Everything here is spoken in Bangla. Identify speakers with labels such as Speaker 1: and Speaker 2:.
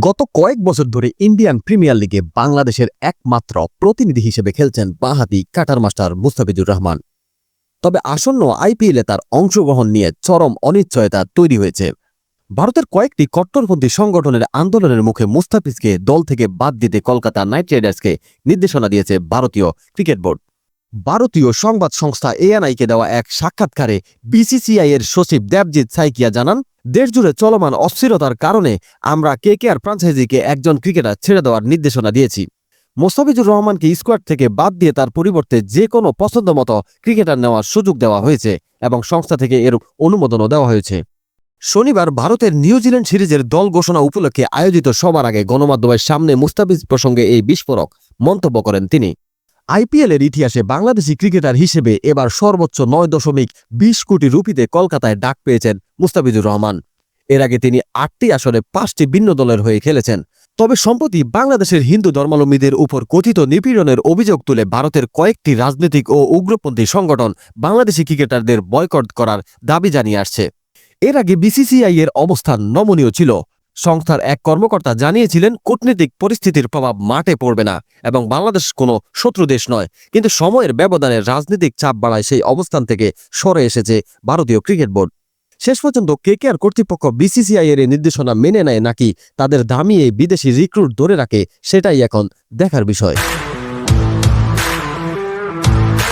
Speaker 1: গত কয়েক বছর ধরে ইন্ডিয়ান প্রিমিয়ার লিগে বাংলাদেশের একমাত্র প্রতিনিধি হিসেবে খেলছেন বাঁহাতি কাটার মাস্টার মুস্তাফিজুর রহমান। তবে আসন্ন আইপিএলে তার অংশগ্রহণ নিয়ে চরম অনিশ্চয়তা তৈরি হয়েছে। ভারতের কয়েকটি কট্টরপন্থী সংগঠনের আন্দোলনের মুখে মুস্তাফিজকে দল থেকে বাদ দিতে কলকাতা নাইট রাইডার্সকে নির্দেশনা দিয়েছে ভারতীয় ক্রিকেট বোর্ড। ভারতীয় সংবাদ সংস্থা এএনআইকে দেওয়া এক সাক্ষাৎকারে বিসিসিআই এর সচিব দেবজিৎ সাইকিয়া জানান, দেশজুড়ে চলমান অস্থিরতার কারণে আমরা কেকেআর ফ্র্যাঞ্চাইজিকে একজন ক্রিকেটার ছেড়ে দেওয়ার নির্দেশনা দিয়েছি। মুস্তাফিজুর রহমানকে স্কোয়াড থেকে বাদ দিয়ে তার পরিবর্তে যে কোনো পছন্দমতো ক্রিকেটার নেওয়ার সুযোগ দেওয়া হয়েছে এবং সংস্থা থেকে এর অনুমোদনও দেওয়া হয়েছে। শনিবার ভারতের নিউজিল্যান্ড সিরিজের দল ঘোষণা উপলক্ষে আয়োজিত সবার আগে গণমাধ্যমের সামনে মুস্তাফিজ প্রসঙ্গে এই বিস্ফোরক মন্তব্য করেন তিনি। আইপিএলের ইতিহাসে বাংলাদেশি ক্রিকেটার হিসেবে এবার সর্বোচ্চ 9.20 কোটি রুপিতে কলকাতায় ডাক পেয়েছেন মুস্তাফিজুর রহমান। এর আগে তিনি 8টি আসরে 5টি ভিন্ন দলের হয়ে খেলেছেন। তবে সম্প্রতি বাংলাদেশের হিন্দু ধর্মাবলম্বীদের উপর কথিত নিপীড়নের অভিযোগ তুলে ভারতের কয়েকটি রাজনৈতিক ও উগ্রপন্থী সংগঠন বাংলাদেশি ক্রিকেটারদের বয়কট করার দাবি জানিয়ে আসছে। এর আগে বিসিসিআই এর অবস্থান নমনীয় ছিল। সংস্থার এক কর্মকর্তা জানিয়েছিলেন, কূটনৈতিক পরিস্থিতির প্রভাব মাঠে পড়বে না এবং বাংলাদেশ কোনো শত্রু দেশ নয়। কিন্তু সময়ের ব্যবধানে রাজনৈতিক চাপ বাড়ায় সেই অবস্থান থেকে সরে এসেছে ভারতীয় ক্রিকেট বোর্ড। শেষ পর্যন্ত কেকেআর কর্তৃপক্ষ বিসিসিআই এর নির্দেশনা মেনে নেয় নাকি তাদের দামিয়ে বিদেশি রিক্রুট ধরে রাখে, সেটাই এখন দেখার বিষয়।